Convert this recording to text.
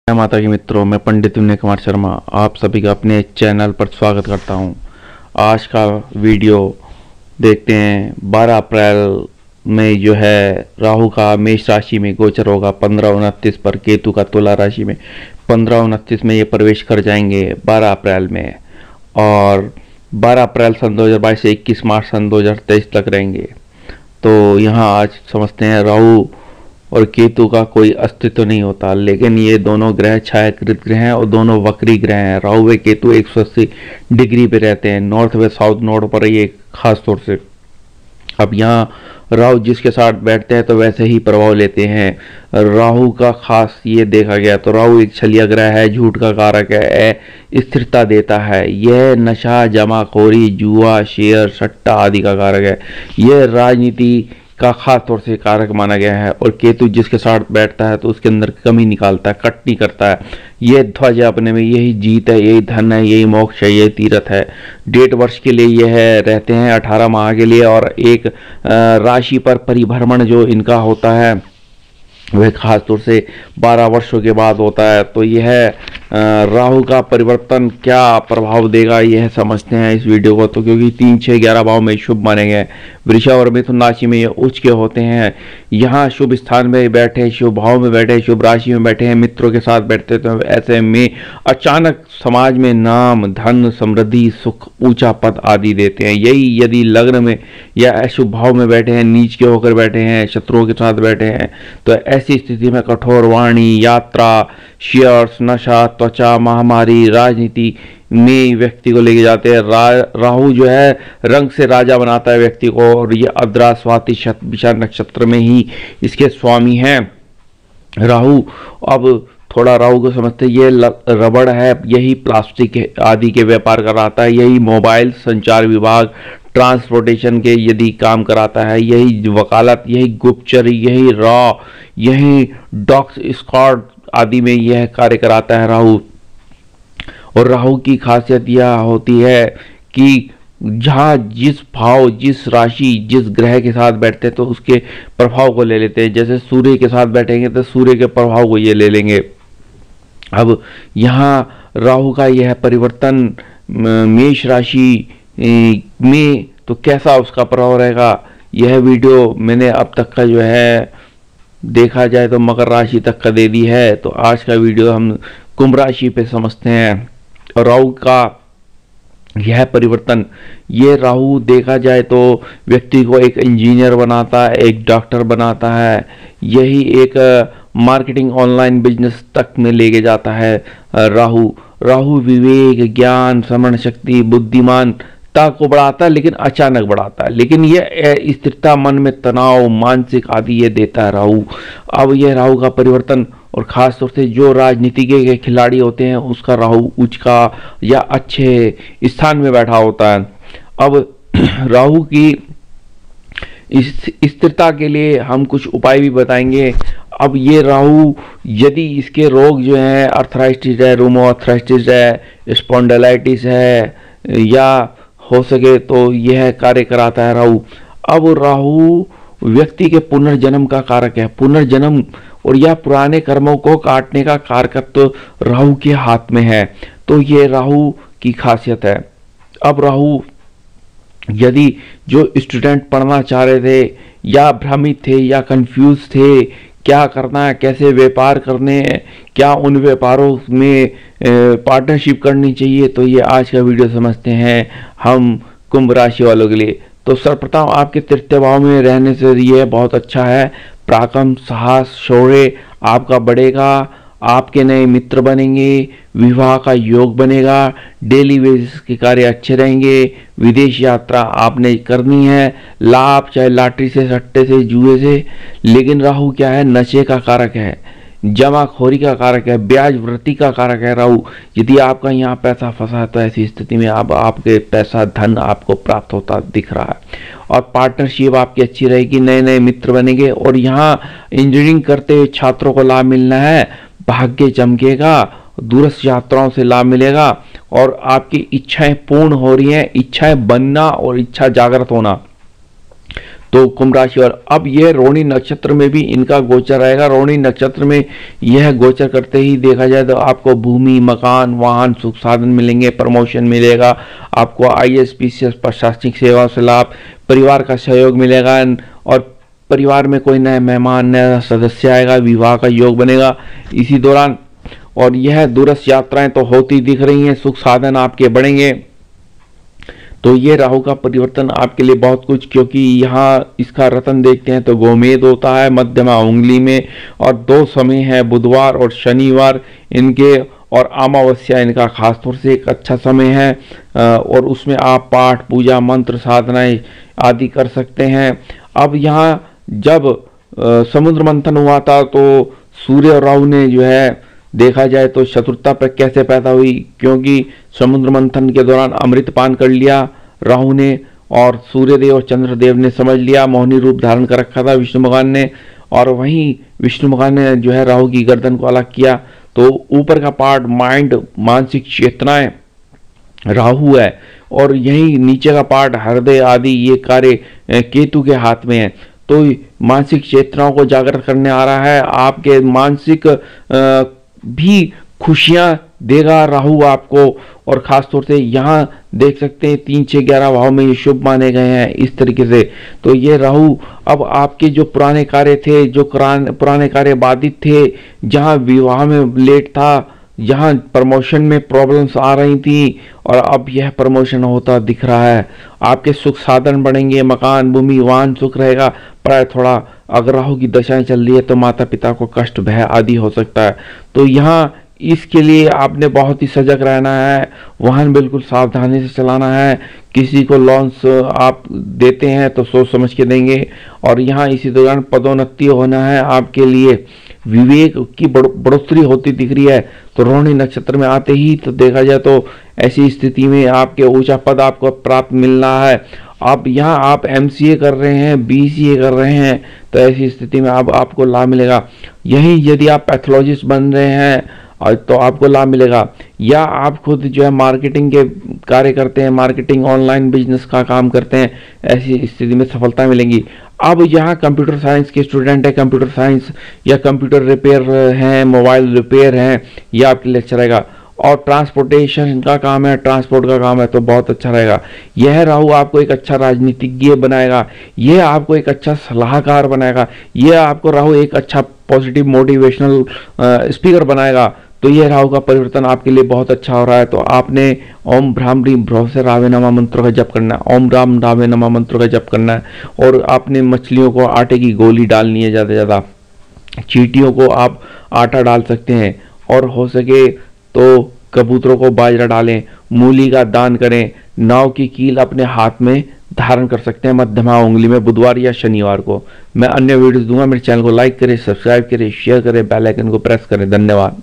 जय माता की मित्रों, मैं पंडित विनय कुमार शर्मा आप सभी का अपने चैनल पर स्वागत करता हूं। आज का वीडियो देखते हैं। 12 अप्रैल में जो है राहु का मेष राशि में गोचर होगा 15-29 पर, केतु का तुला राशि में 15-29 में ये प्रवेश कर जाएंगे 12 अप्रैल में, और 12 अप्रैल सन 2022 से 21 मार्च सन 2023 तक रहेंगे। तो यहाँ आज समझते हैं राहु और केतु का कोई अस्तित्व नहीं होता, लेकिन ये दोनों ग्रह छायाकृत ग्रह हैं और दोनों वक्री ग्रह हैं। राहु व केतु 180 डिग्री पे रहते हैं, नॉर्थ व साउथ नोड पर, ये खास तौर से। अब यहाँ राहु जिसके साथ बैठते हैं तो वैसे ही प्रभाव लेते हैं। राहु का खास ये देखा गया तो राहु एक छलिया ग्रह है, झूठ का कारक है, स्थिरता देता है। यह नशा, जमाखोरी, जुआ, शेयर, सट्टा आदि का कारक है। यह राजनीति का खास तौर से कारक माना गया है। और केतु जिसके साथ बैठता है तो उसके अंदर कमी निकालता है, कटनी करता है। यह ध्वज अपने में, यही जीत है, यही धन है, यही मोक्ष है, यही तीर्थ है। 1.5 वर्ष के लिए यह रहते हैं, 18 माह के लिए, और एक राशि पर परिभ्रमण जो इनका होता है वह खास तौर से 12 वर्षों के बाद होता है। तो यह राहु का परिवर्तन क्या प्रभाव देगा यह समझते हैं इस वीडियो को। तो क्योंकि 3, 6, 11 भाव में शुभ माने गए, वृषभ और मिथुन राशि में ये उच्च के होते हैं। यहाँ शुभ स्थान में बैठे, शुभ भाव में बैठे, शुभ राशि में बैठे हैं, मित्रों के साथ बैठते तो ऐसे में अचानक समाज में नाम, धन, समृद्धि, सुख, ऊंचा पद आदि देते हैं। यही यदि लग्न में या अशुभ भाव में बैठे हैं, नीच के होकर बैठे हैं, शत्रुओं के साथ बैठे हैं, तो ऐसी स्थिति में कठोर वाणी, यात्रा, शेयर्स, नशा, त्वचा, महामारी, राजनीति में व्यक्ति को लेके जाते हैं। राहु जो है रंग से राजा बनाता है व्यक्ति को, और ये अद्रा, स्वाति, शतभिषा नक्षत्र में ही इसके स्वामी हैं राहु। अब थोड़ा राहु को समझते हैं, ये रबड़ है, यही प्लास्टिक आदि के व्यापार कराता है, यही मोबाइल संचार विभाग, ट्रांसपोर्टेशन के यदि काम कराता है, यही वकालत, यही गुप्तचरी, यही रॉ, यही डॉक्स स्क्वाड आदि में यह कार्य कराता है राहु। और राहु की खासियत यह होती है कि जहाँ जिस भाव, जिस राशि, जिस ग्रह के साथ बैठते हैं तो उसके प्रभाव को ले लेते हैं। जैसे सूर्य के साथ बैठेंगे तो सूर्य के प्रभाव को ये ले लेंगे। अब यहाँ राहु का यह परिवर्तन मेष राशि में तो कैसा उसका प्रभाव रहेगा, यह वीडियो मैंने अब तक का जो है देखा जाए तो मकर राशि तक का दे दी है। तो आज का वीडियो हम कुंभ राशि पे समझते हैं। राहु का यह परिवर्तन, ये राहु देखा जाए तो व्यक्ति को एक इंजीनियर बनाता है, एक डॉक्टर बनाता है, यही एक मार्केटिंग, ऑनलाइन बिजनेस तक में लेके जाता है राहु विवेक, ज्ञान, स्मरण शक्ति, बुद्धिमानता को बढ़ाता है, लेकिन अचानक बढ़ाता है। लेकिन यह स्थिरता, मन में तनाव, मानसिक आदि ये देता है राहु। अब यह राहु का परिवर्तन, और खास तौर से जो राजनीति के खिलाड़ी होते हैं उसका राहु उच्च का या अच्छे स्थान में बैठा होता है। अब राहु की इस स्थिरता के लिए हम कुछ उपाय भी बताएंगे। अब ये राहु यदि इसके रोग जो हैं, अर्थराइटिस है, रूमो अर्थराइटिस है, स्पॉन्डिलाइटिस है, या हो सके तो यह कार्य कराता है राहु। अब राहु व्यक्ति के पुनर्जन्म का कारक है, पुनर्जन्म और यह पुराने कर्मों को काटने का कारक तो राहु के हाथ में है। तो ये राहु की खासियत है। अब राहु यदि जो स्टूडेंट पढ़ना चाह रहे थे या भ्रमित थे या कंफ्यूज थे, क्या करना है, कैसे व्यापार करने हैं, क्या उन व्यापारों में पार्टनरशिप करनी चाहिए, तो ये आज का वीडियो समझते हैं हम कुंभ राशि वालों के लिए। तो सर्वप्रथम आपके तृतीय भाव में रहने से यह बहुत अच्छा है। पराक्रम, साहस, शौर्य आपका बढ़ेगा, आपके नए मित्र बनेंगे, विवाह का योग बनेगा, डेली बेसिस के कार्य अच्छे रहेंगे, विदेश यात्रा आपने करनी है, लाभ चाहे लॉटरी से, सट्टे से, जुए से। लेकिन राहु क्या है, नशे का कारक है, जमाखोरी का कारक है, ब्याज वृद्धि का कारक है राहु। यदि आपका यहाँ पैसा फंसा है तो ऐसी स्थिति में आपके पैसा, धन आपको प्राप्त होता दिख रहा है। और पार्टनरशिप आपकी अच्छी रहेगी, नए नए मित्र बनेंगे। और यहाँ इंजीनियरिंग करते हुए छात्रों को लाभ मिलना है, भाग्य चमकेगा, दूरस्थ यात्राओं से लाभ मिलेगा, और आपकी इच्छाएं पूर्ण हो रही हैं, इच्छाएं बनना और इच्छा जागृत होना। तो कुंभ राशि, और अब यह रोहिणी नक्षत्र में भी इनका गोचर रहेगा। रोहिणी नक्षत्र में यह गोचर करते ही देखा जाए तो आपको भूमि, मकान, वाहन, सुख साधन मिलेंगे, प्रमोशन मिलेगा, आपको IAS PCS प्रशासनिक सेवा से लाभ, परिवार का सहयोग मिलेगा, और परिवार में कोई नया मेहमान, नया सदस्य आएगा, विवाह का योग बनेगा इसी दौरान। और यह दूरस्थ यात्राएं तो होती दिख रही हैं, सुख साधन आपके बढ़ेंगे। तो ये राहु का परिवर्तन आपके लिए बहुत कुछ, क्योंकि यहाँ इसका रतन देखते हैं तो गोमेद होता है मध्यमा उंगली में, और 2 समय है बुधवार और शनिवार इनके, और अमावस्या इनका खास तौर से एक अच्छा समय है, और उसमें आप पाठ, पूजा, मंत्र, साधनाएं आदि कर सकते हैं। अब यहाँ जब समुद्र मंथन हुआ था तो सूर्य और राहु ने जो है देखा जाए तो शत्रुता पर कैसे पैदा हुई, क्योंकि समुद्र मंथन के दौरान अमृत पान कर लिया राहु ने, और सूर्यदेव और चंद्रदेव ने समझ लिया, मोहिनी रूप धारण कर रखा था विष्णु भगवान ने, और वहीं विष्णु भगवान ने जो है राहु की गर्दन को अलग किया। तो ऊपर का पार्ट माइंड, मानसिक चेतनाएं राहु है, और यही नीचे का पार्ट हृदय आदि ये कार्य केतु के हाथ में है। तो मानसिक चेतनाओं को जागृत करने आ रहा है, आपके मानसिक भी खुशियां देगा राहु आपको। और खास तौर से यहाँ देख सकते हैं 3, 6, 11 भाव में ये शुभ माने गए हैं इस तरीके से। तो ये राहु अब आपके जो पुराने कार्य थे, जो पुराने कार्य बाधित थे, जहाँ विवाह में लेट था, यहाँ प्रमोशन में प्रॉब्लम्स आ रही थी, और अब यह प्रमोशन होता दिख रहा है। आपके सुख साधन बढ़ेंगे, मकान, भूमि, वाहन सुख रहेगा। प्राय थोड़ा अगर राहु की दशाएं चल रही है तो माता पिता को कष्ट, भय आदि हो सकता है। तो यहाँ इसके लिए आपने बहुत ही सजग रहना है, वाहन बिल्कुल सावधानी से चलाना है। किसी को लोन्स आप देते हैं तो सोच समझ के देंगे। और यहाँ इसी दौरान पदोन्नति होना है आपके लिए, विवेक की बढ़ोतरी होती दिख रही है। तो रोहिणी नक्षत्र में आते ही तो देखा जाए तो ऐसी स्थिति में आपके ऊंचा पद आपको प्राप्त मिलना है। आप यहाँ आप MCA कर रहे हैं, BCA कर रहे हैं, तो ऐसी स्थिति में अब आपको लाभ मिलेगा। यही यदि आप पैथोलॉजिस्ट बन रहे हैं और तो आपको लाभ मिलेगा, या आप खुद जो है मार्केटिंग के कार्य करते हैं, मार्केटिंग ऑनलाइन बिजनेस का काम करते हैं, ऐसी स्थिति में सफलता मिलेंगी। अब यहाँ कंप्यूटर साइंस के स्टूडेंट है, कंप्यूटर साइंस या कंप्यूटर रिपेयर हैं, मोबाइल रिपेयर हैं, यह आपके लिए अच्छा रहेगा। और ट्रांसपोर्टेशन का काम है, ट्रांसपोर्ट का काम है, तो बहुत अच्छा रहेगा। यह राहु आपको एक अच्छा राजनीतिज्ञ बनाएगा, यह आपको एक अच्छा सलाहकार बनाएगा, यह आपको राहु एक अच्छा पॉजिटिव मोटिवेशनल स्पीकर बनाएगा। तो यह राहु का परिवर्तन आपके लिए बहुत अच्छा हो रहा है। तो आपने ओम भ्राम ह्रीम भ्रव से रावे नमा मंत्र का जप करना है, ओम राम रावे नमा मंत्र का जप करना है। और आपने मछलियों को आटे की गोली डालनी है, ज़्यादा से ज़्यादा चींटियों को आप आटा डाल सकते हैं, और हो सके तो कबूतरों को बाजरा डालें, मूली का दान करें, नाव की कील अपने हाथ में धारण कर सकते हैं मध्यमा उंगली में बुधवार या शनिवार को। मैं अन्य वीडियोस दूंगा, मेरे चैनल को लाइक करें, सब्सक्राइब करें, शेयर करें, बेल आइकन को प्रेस करें। धन्यवाद।